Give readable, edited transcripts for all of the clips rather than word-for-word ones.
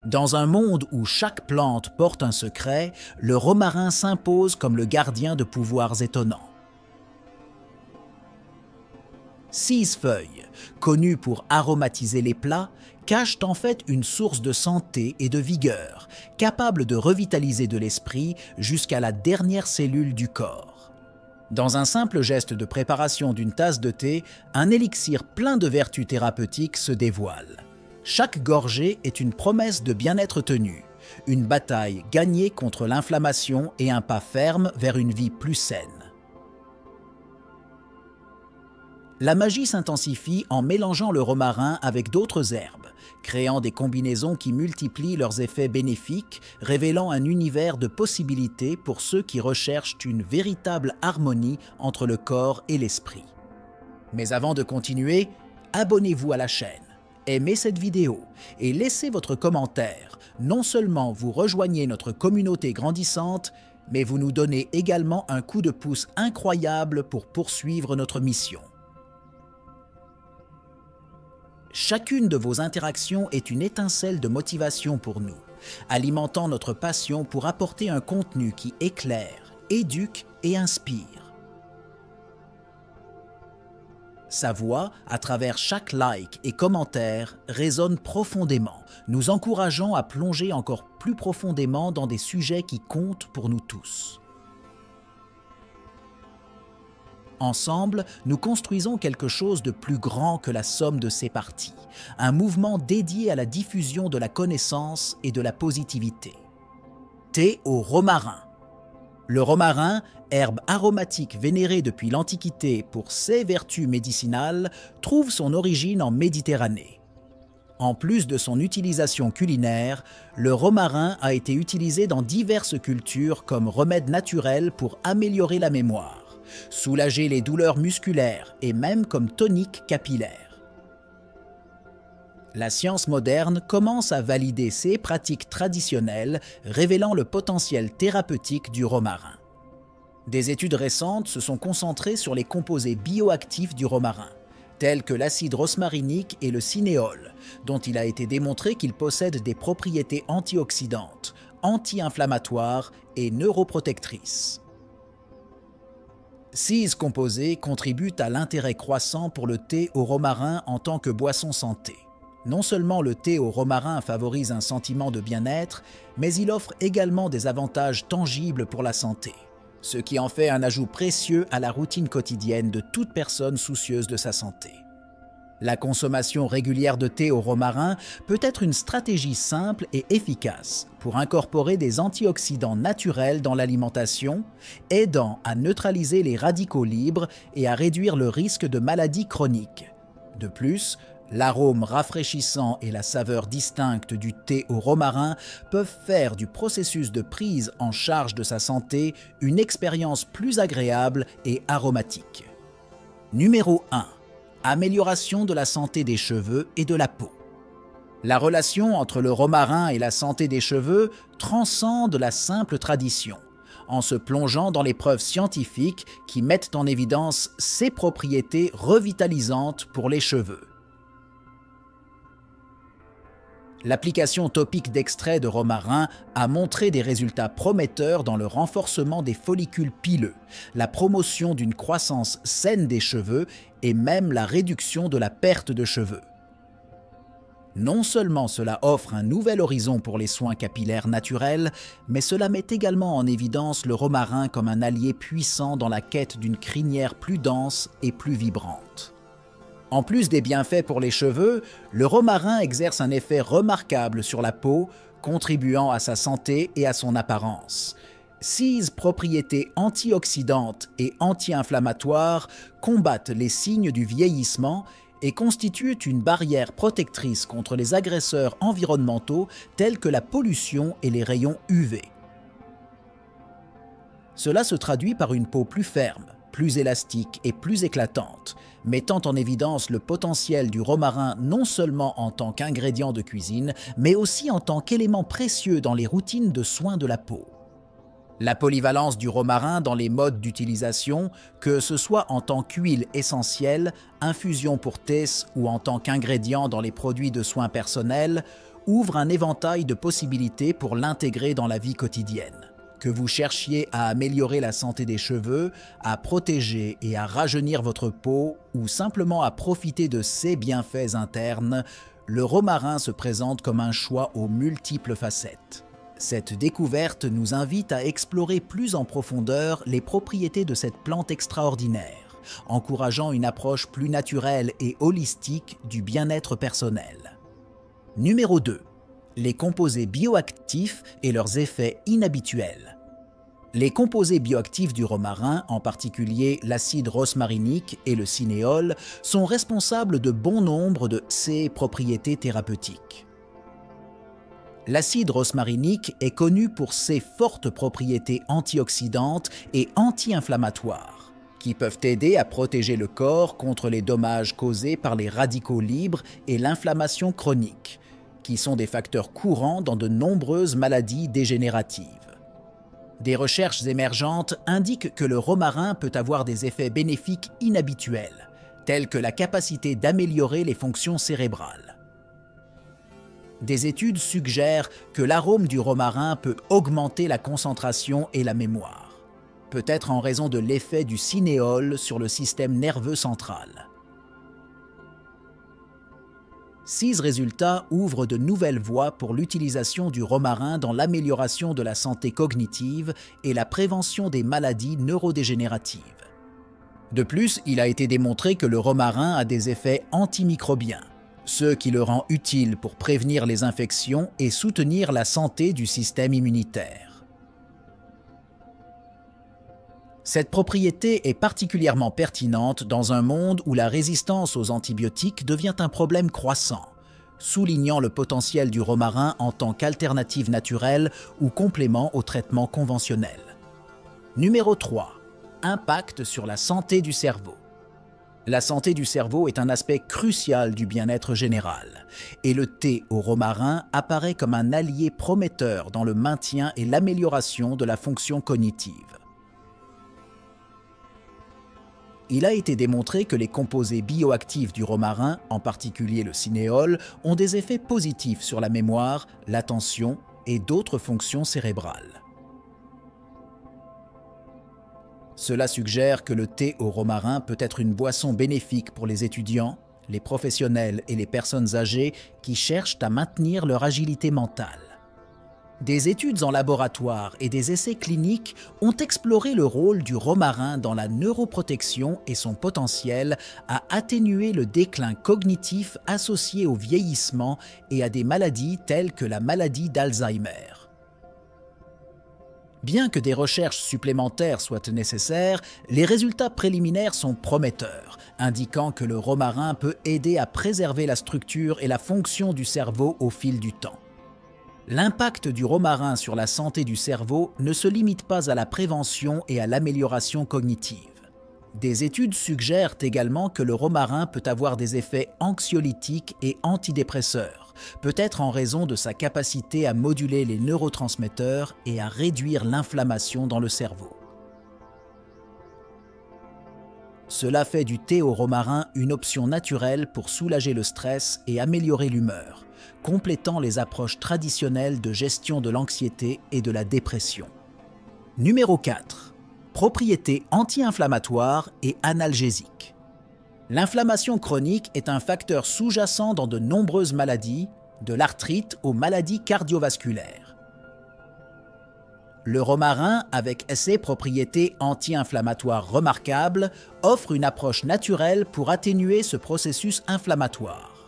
Dans un monde où chaque plante porte un secret, le romarin s'impose comme le gardien de pouvoirs étonnants. 6 feuilles, connues pour aromatiser les plats, cachent en fait une source de santé et de vigueur, capable de revitaliser de l'esprit jusqu'à la dernière cellule du corps. Dans un simple geste de préparation d'une tasse de thé, un élixir plein de vertus thérapeutiques se dévoile. Chaque gorgée est une promesse de bien-être tenue, une bataille gagnée contre l'inflammation et un pas ferme vers une vie plus saine. La magie s'intensifie en mélangeant le romarin avec d'autres herbes, créant des combinaisons qui multiplient leurs effets bénéfiques, révélant un univers de possibilités pour ceux qui recherchent une véritable harmonie entre le corps et l'esprit. Mais avant de continuer, abonnez-vous à la chaîne, aimez cette vidéo et laissez votre commentaire. Non seulement vous rejoignez notre communauté grandissante, mais vous nous donnez également un coup de pouce incroyable pour poursuivre notre mission. Chacune de vos interactions est une étincelle de motivation pour nous, alimentant notre passion pour apporter un contenu qui éclaire, éduque et inspire. Sa voix, à travers chaque like et commentaire, résonne profondément, nous encourageant à plonger encore plus profondément dans des sujets qui comptent pour nous tous. Ensemble, nous construisons quelque chose de plus grand que la somme de ses parties, un mouvement dédié à la diffusion de la connaissance et de la positivité. Thé au romarin. Le romarin, herbe aromatique vénérée depuis l'Antiquité pour ses vertus médicinales, trouve son origine en Méditerranée. En plus de son utilisation culinaire, le romarin a été utilisé dans diverses cultures comme remède naturel pour améliorer la mémoire, soulager les douleurs musculaires et même comme tonique capillaire. La science moderne commence à valider ces pratiques traditionnelles, révélant le potentiel thérapeutique du romarin. Des études récentes se sont concentrées sur les composés bioactifs du romarin, tels que l'acide rosmarinique et le cinéole, dont il a été démontré qu'ils possèdent des propriétés antioxydantes, anti-inflammatoires et neuroprotectrices. 6 composés contribuent à l'intérêt croissant pour le thé au romarin en tant que boisson santé. Non seulement le thé au romarin favorise un sentiment de bien-être, mais il offre également des avantages tangibles pour la santé, ce qui en fait un ajout précieux à la routine quotidienne de toute personne soucieuse de sa santé. La consommation régulière de thé au romarin peut être une stratégie simple et efficace pour incorporer des antioxydants naturels dans l'alimentation, aidant à neutraliser les radicaux libres et à réduire le risque de maladies chroniques. De plus, l'arôme rafraîchissant et la saveur distincte du thé au romarin peuvent faire du processus de prise en charge de sa santé une expérience plus agréable et aromatique. Numéro 1. Amélioration de la santé des cheveux et de la peau. La relation entre le romarin et la santé des cheveux transcende la simple tradition, en se plongeant dans les preuves scientifiques qui mettent en évidence ses propriétés revitalisantes pour les cheveux. L'application topique d'extrait de romarin a montré des résultats prometteurs dans le renforcement des follicules pileux, la promotion d'une croissance saine des cheveux et même la réduction de la perte de cheveux. Non seulement cela offre un nouvel horizon pour les soins capillaires naturels, mais cela met également en évidence le romarin comme un allié puissant dans la quête d'une crinière plus dense et plus vibrante. En plus des bienfaits pour les cheveux, le romarin exerce un effet remarquable sur la peau, contribuant à sa santé et à son apparence. 6 propriétés antioxydantes et anti-inflammatoires combattent les signes du vieillissement et constituent une barrière protectrice contre les agresseurs environnementaux tels que la pollution et les rayons UV. Cela se traduit par une peau plus ferme, plus élastique et plus éclatante, mettant en évidence le potentiel du romarin non seulement en tant qu'ingrédient de cuisine, mais aussi en tant qu'élément précieux dans les routines de soins de la peau. La polyvalence du romarin dans les modes d'utilisation, que ce soit en tant qu'huile essentielle, infusion pour thés ou en tant qu'ingrédient dans les produits de soins personnels, ouvre un éventail de possibilités pour l'intégrer dans la vie quotidienne. Que vous cherchiez à améliorer la santé des cheveux, à protéger et à rajeunir votre peau, ou simplement à profiter de ses bienfaits internes, le romarin se présente comme un choix aux multiples facettes. Cette découverte nous invite à explorer plus en profondeur les propriétés de cette plante extraordinaire, encourageant une approche plus naturelle et holistique du bien-être personnel. Numéro 2. Les composés bioactifs et leurs effets inhabituels. Les composés bioactifs du romarin, en particulier l'acide rosmarinique et le cinéole, sont responsables de bon nombre de ses propriétés thérapeutiques. L'acide rosmarinique est connu pour ses fortes propriétés antioxydantes et anti-inflammatoires, qui peuvent aider à protéger le corps contre les dommages causés par les radicaux libres et l'inflammation chronique, qui sont des facteurs courants dans de nombreuses maladies dégénératives. Des recherches émergentes indiquent que le romarin peut avoir des effets bénéfiques inhabituels, tels que la capacité d'améliorer les fonctions cérébrales. Des études suggèrent que l'arôme du romarin peut augmenter la concentration et la mémoire, peut-être en raison de l'effet du cinéole sur le système nerveux central. Ces résultats ouvrent de nouvelles voies pour l'utilisation du romarin dans l'amélioration de la santé cognitive et la prévention des maladies neurodégénératives. De plus, il a été démontré que le romarin a des effets antimicrobiens, ce qui le rend utile pour prévenir les infections et soutenir la santé du système immunitaire. Cette propriété est particulièrement pertinente dans un monde où la résistance aux antibiotiques devient un problème croissant, soulignant le potentiel du romarin en tant qu'alternative naturelle ou complément au traitement conventionnel. Numéro 3. Impact sur la santé du cerveau. La santé du cerveau est un aspect crucial du bien-être général, et le thé au romarin apparaît comme un allié prometteur dans le maintien et l'amélioration de la fonction cognitive. Il a été démontré que les composés bioactifs du romarin, en particulier le cinéole, ont des effets positifs sur la mémoire, l'attention et d'autres fonctions cérébrales. Cela suggère que le thé au romarin peut être une boisson bénéfique pour les étudiants, les professionnels et les personnes âgées qui cherchent à maintenir leur agilité mentale. Des études en laboratoire et des essais cliniques ont exploré le rôle du romarin dans la neuroprotection et son potentiel à atténuer le déclin cognitif associé au vieillissement et à des maladies telles que la maladie d'Alzheimer. Bien que des recherches supplémentaires soient nécessaires, les résultats préliminaires sont prometteurs, indiquant que le romarin peut aider à préserver la structure et la fonction du cerveau au fil du temps. L'impact du romarin sur la santé du cerveau ne se limite pas à la prévention et à l'amélioration cognitive. Des études suggèrent également que le romarin peut avoir des effets anxiolytiques et antidépresseurs, peut-être en raison de sa capacité à moduler les neurotransmetteurs et à réduire l'inflammation dans le cerveau. Cela fait du thé au romarin une option naturelle pour soulager le stress et améliorer l'humeur, complétant les approches traditionnelles de gestion de l'anxiété et de la dépression. Numéro 4. Propriétés anti-inflammatoires et analgésiques. L'inflammation chronique est un facteur sous-jacent dans de nombreuses maladies, de l'arthrite aux maladies cardiovasculaires. Le romarin, avec ses propriétés anti-inflammatoires remarquables, offre une approche naturelle pour atténuer ce processus inflammatoire.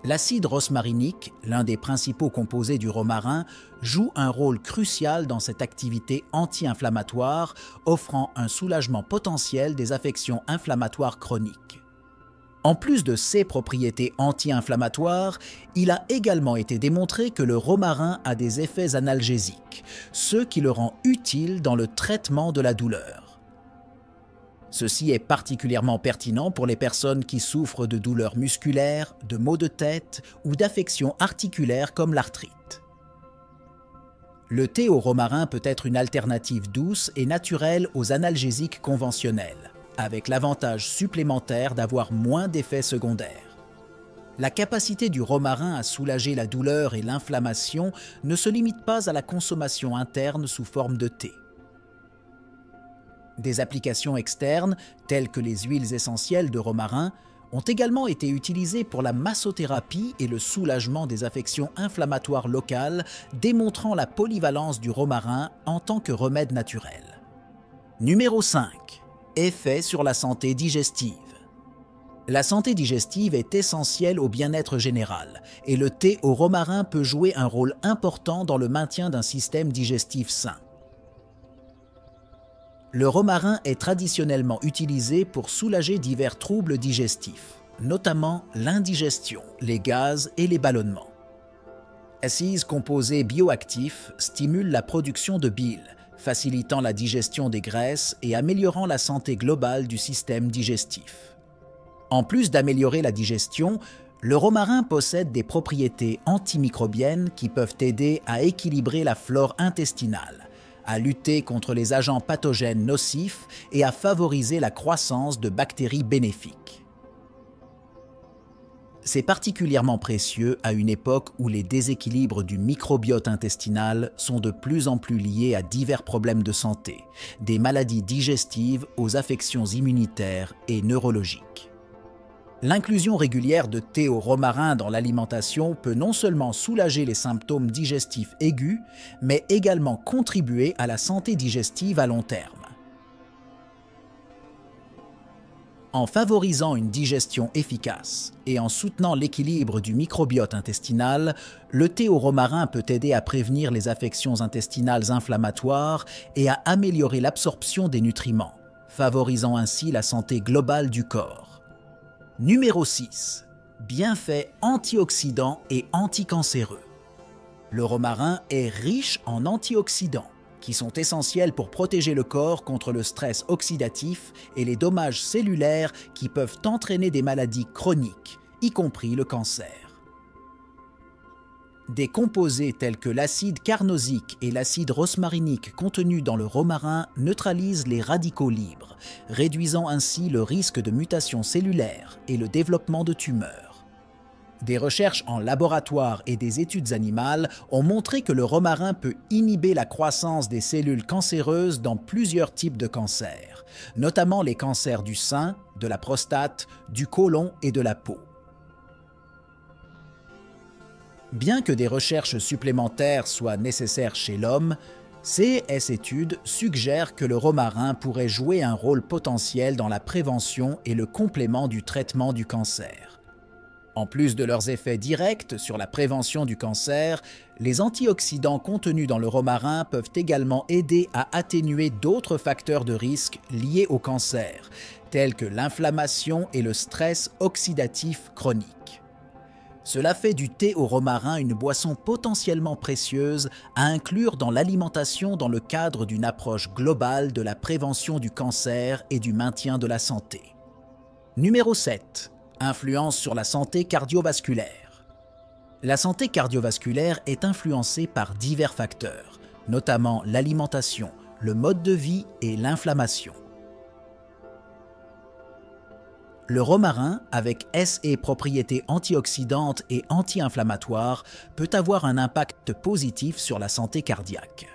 L'acide rosmarinique, l'un des principaux composés du romarin, joue un rôle crucial dans cette activité anti-inflammatoire, offrant un soulagement potentiel des affections inflammatoires chroniques. En plus de ses propriétés anti-inflammatoires, il a également été démontré que le romarin a des effets analgésiques, ce qui le rend utile dans le traitement de la douleur. Ceci est particulièrement pertinent pour les personnes qui souffrent de douleurs musculaires, de maux de tête ou d'affections articulaires comme l'arthrite. Le thé au romarin peut être une alternative douce et naturelle aux analgésiques conventionnels, avec l'avantage supplémentaire d'avoir moins d'effets secondaires. La capacité du romarin à soulager la douleur et l'inflammation ne se limite pas à la consommation interne sous forme de thé. Des applications externes, telles que les huiles essentielles de romarin, ont également été utilisées pour la massothérapie et le soulagement des affections inflammatoires locales, démontrant la polyvalence du romarin en tant que remède naturel. Numéro 5. Effet sur la santé digestive. La santé digestive est essentielle au bien-être général et le thé au romarin peut jouer un rôle important dans le maintien d'un système digestif sain. Le romarin est traditionnellement utilisé pour soulager divers troubles digestifs, notamment l'indigestion, les gaz et les ballonnements. Ces composés bioactifs stimulent la production de bile, facilitant la digestion des graisses et améliorant la santé globale du système digestif. En plus d'améliorer la digestion, le romarin possède des propriétés antimicrobiennes qui peuvent aider à équilibrer la flore intestinale, à lutter contre les agents pathogènes nocifs et à favoriser la croissance de bactéries bénéfiques. C'est particulièrement précieux à une époque où les déséquilibres du microbiote intestinal sont de plus en plus liés à divers problèmes de santé, des maladies digestives aux affections immunitaires et neurologiques. L'inclusion régulière de thé au romarin dans l'alimentation peut non seulement soulager les symptômes digestifs aigus, mais également contribuer à la santé digestive à long terme. En favorisant une digestion efficace et en soutenant l'équilibre du microbiote intestinal, le thé au romarin peut aider à prévenir les affections intestinales inflammatoires et à améliorer l'absorption des nutriments, favorisant ainsi la santé globale du corps. Numéro 6. Bienfaits antioxydants et anticancéreux. Le romarin est riche en antioxydants, qui sont essentiels pour protéger le corps contre le stress oxydatif et les dommages cellulaires qui peuvent entraîner des maladies chroniques, y compris le cancer. Des composés tels que l'acide carnosique et l'acide rosmarinique contenus dans le romarin neutralisent les radicaux libres, réduisant ainsi le risque de mutations cellulaires et le développement de tumeurs. Des recherches en laboratoire et des études animales ont montré que le romarin peut inhiber la croissance des cellules cancéreuses dans plusieurs types de cancers, notamment les cancers du sein, de la prostate, du côlon et de la peau. Bien que des recherches supplémentaires soient nécessaires chez l'homme, ces études suggèrent que le romarin pourrait jouer un rôle potentiel dans la prévention et le complément du traitement du cancer. En plus de leurs effets directs sur la prévention du cancer, les antioxydants contenus dans le romarin peuvent également aider à atténuer d'autres facteurs de risque liés au cancer, tels que l'inflammation et le stress oxydatif chronique. Cela fait du thé au romarin une boisson potentiellement précieuse à inclure dans l'alimentation dans le cadre d'une approche globale de la prévention du cancer et du maintien de la santé. Numéro 7. Influence sur la santé cardiovasculaire. La santé cardiovasculaire est influencée par divers facteurs, notamment l'alimentation, le mode de vie et l'inflammation. Le romarin, avec ses propriétés antioxydantes et anti-inflammatoires, peut avoir un impact positif sur la santé cardiaque.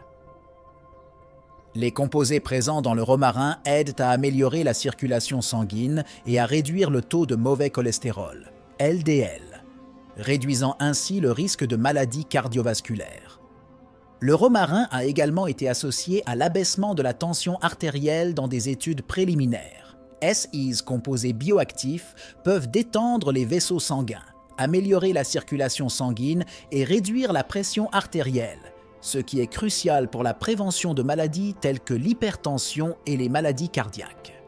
Les composés présents dans le romarin aident à améliorer la circulation sanguine et à réduire le taux de mauvais cholestérol, LDL, réduisant ainsi le risque de maladies cardiovasculaires. Le romarin a également été associé à l'abaissement de la tension artérielle dans des études préliminaires. Ces composés bioactifs peuvent détendre les vaisseaux sanguins, améliorer la circulation sanguine et réduire la pression artérielle, ce qui est crucial pour la prévention de maladies telles que l'hypertension et les maladies cardiaques.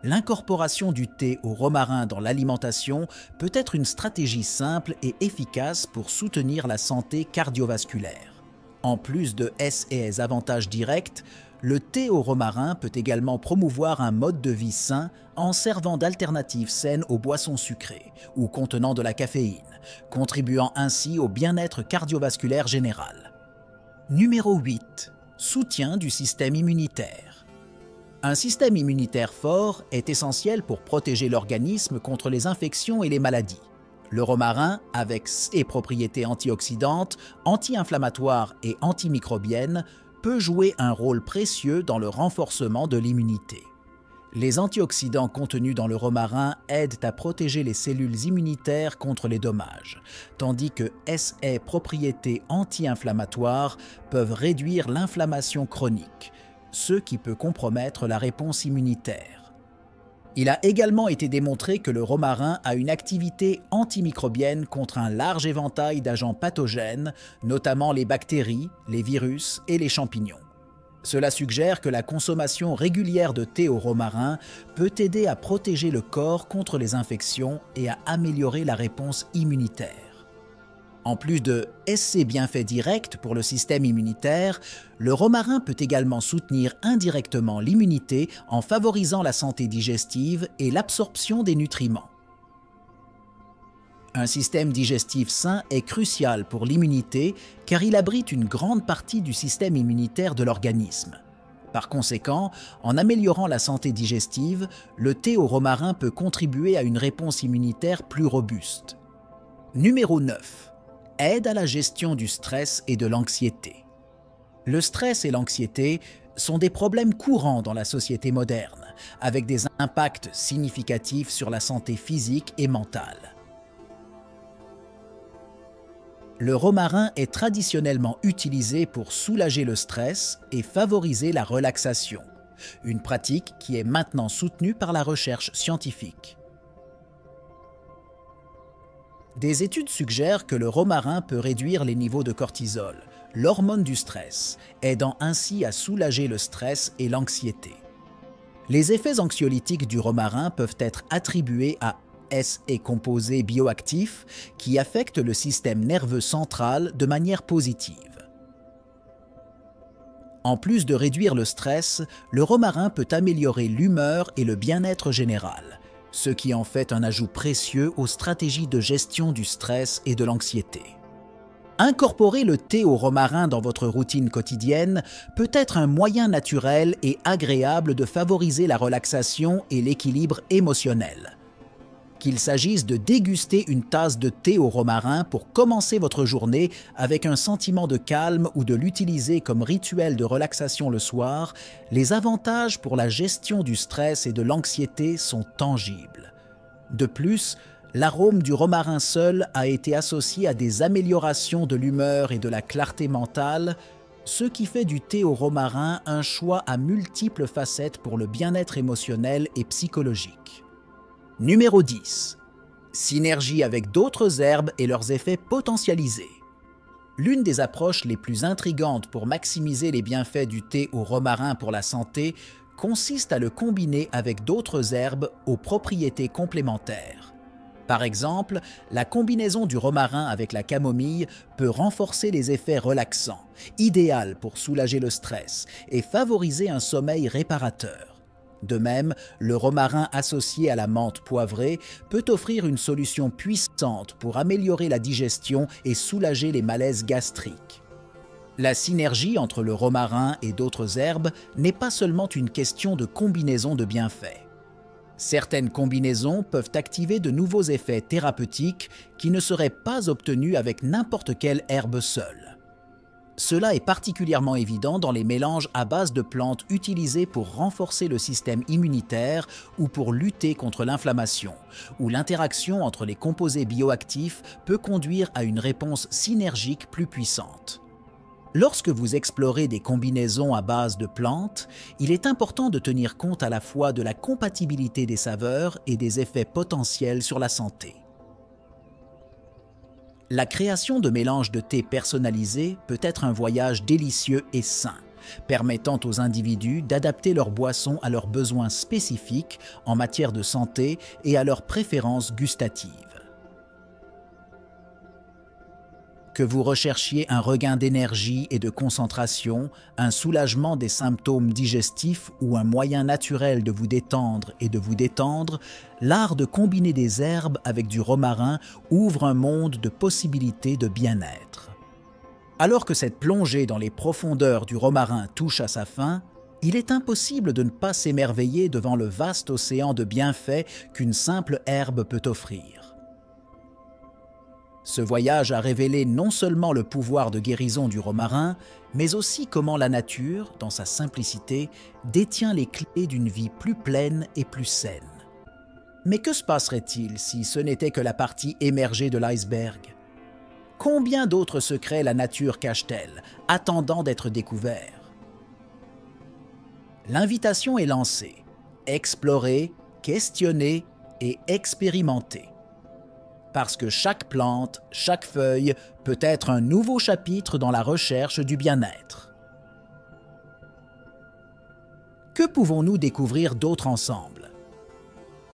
L'incorporation du thé au romarin dans l'alimentation peut être une stratégie simple et efficace pour soutenir la santé cardiovasculaire. En plus de ses avantages directs, le thé au romarin peut également promouvoir un mode de vie sain en servant d'alternatives saines aux boissons sucrées ou contenant de la caféine, contribuant ainsi au bien-être cardiovasculaire général. Numéro 8. Soutien du système immunitaire. Un système immunitaire fort est essentiel pour protéger l'organisme contre les infections et les maladies. Le romarin, avec ses propriétés antioxydantes, anti-inflammatoires et antimicrobiennes, peut jouer un rôle précieux dans le renforcement de l'immunité. Les antioxydants contenus dans le romarin aident à protéger les cellules immunitaires contre les dommages, tandis que ses propriétés anti-inflammatoires peuvent réduire l'inflammation chronique, ce qui peut compromettre la réponse immunitaire. Il a également été démontré que le romarin a une activité antimicrobienne contre un large éventail d'agents pathogènes, notamment les bactéries, les virus et les champignons. Cela suggère que la consommation régulière de thé au romarin peut aider à protéger le corps contre les infections et à améliorer la réponse immunitaire. En plus de ses bienfaits directs pour le système immunitaire, le romarin peut également soutenir indirectement l'immunité en favorisant la santé digestive et l'absorption des nutriments. Un système digestif sain est crucial pour l'immunité car il abrite une grande partie du système immunitaire de l'organisme. Par conséquent, en améliorant la santé digestive, le thé au romarin peut contribuer à une réponse immunitaire plus robuste. Numéro 9. Aide à la gestion du stress et de l'anxiété. Le stress et l'anxiété sont des problèmes courants dans la société moderne, avec des impacts significatifs sur la santé physique et mentale. Le romarin est traditionnellement utilisé pour soulager le stress et favoriser la relaxation, une pratique qui est maintenant soutenue par la recherche scientifique. Des études suggèrent que le romarin peut réduire les niveaux de cortisol, l'hormone du stress, aidant ainsi à soulager le stress et l'anxiété. Les effets anxiolytiques du romarin peuvent être attribués à ses composés bioactifs qui affectent le système nerveux central de manière positive. En plus de réduire le stress, le romarin peut améliorer l'humeur et le bien-être général, ce qui en fait un ajout précieux aux stratégies de gestion du stress et de l'anxiété. Incorporer le thé au romarin dans votre routine quotidienne peut être un moyen naturel et agréable de favoriser la relaxation et l'équilibre émotionnel. Qu'il s'agisse de déguster une tasse de thé au romarin pour commencer votre journée avec un sentiment de calme ou de l'utiliser comme rituel de relaxation le soir, les avantages pour la gestion du stress et de l'anxiété sont tangibles. De plus, l'arôme du romarin seul a été associé à des améliorations de l'humeur et de la clarté mentale, ce qui fait du thé au romarin un choix à multiples facettes pour le bien-être émotionnel et psychologique. Numéro 10. Synergie avec d'autres herbes et leurs effets potentialisés. L'une des approches les plus intrigantes pour maximiser les bienfaits du thé au romarin pour la santé consiste à le combiner avec d'autres herbes aux propriétés complémentaires. Par exemple, la combinaison du romarin avec la camomille peut renforcer les effets relaxants, idéal pour soulager le stress et favoriser un sommeil réparateur. De même, le romarin associé à la menthe poivrée peut offrir une solution puissante pour améliorer la digestion et soulager les malaises gastriques. La synergie entre le romarin et d'autres herbes n'est pas seulement une question de combinaison de bienfaits. Certaines combinaisons peuvent activer de nouveaux effets thérapeutiques qui ne seraient pas obtenus avec n'importe quelle herbe seule. Cela est particulièrement évident dans les mélanges à base de plantes utilisés pour renforcer le système immunitaire ou pour lutter contre l'inflammation, où l'interaction entre les composés bioactifs peut conduire à une réponse synergique plus puissante. Lorsque vous explorez des combinaisons à base de plantes, il est important de tenir compte à la fois de la compatibilité des saveurs et des effets potentiels sur la santé. La création de mélanges de thé personnalisés peut être un voyage délicieux et sain, permettant aux individus d'adapter leur boisson à leurs besoins spécifiques en matière de santé et à leurs préférences gustatives. Que vous recherchiez un regain d'énergie et de concentration, un soulagement des symptômes digestifs ou un moyen naturel de vous détendre et de vous détendre, l'art de combiner des herbes avec du romarin ouvre un monde de possibilités de bien-être. Alors que cette plongée dans les profondeurs du romarin touche à sa fin, il est impossible de ne pas s'émerveiller devant le vaste océan de bienfaits qu'une simple herbe peut offrir. Ce voyage a révélé non seulement le pouvoir de guérison du romarin, mais aussi comment la nature, dans sa simplicité, détient les clés d'une vie plus pleine et plus saine. Mais que se passerait-il si ce n'était que la partie émergée de l'iceberg? Combien d'autres secrets la nature cache-t-elle, attendant d'être découverts? L'invitation est lancée. Explorer, questionner et expérimenter. Parce que chaque plante, chaque feuille peut être un nouveau chapitre dans la recherche du bien-être. Que pouvons-nous découvrir d'autre ensemble?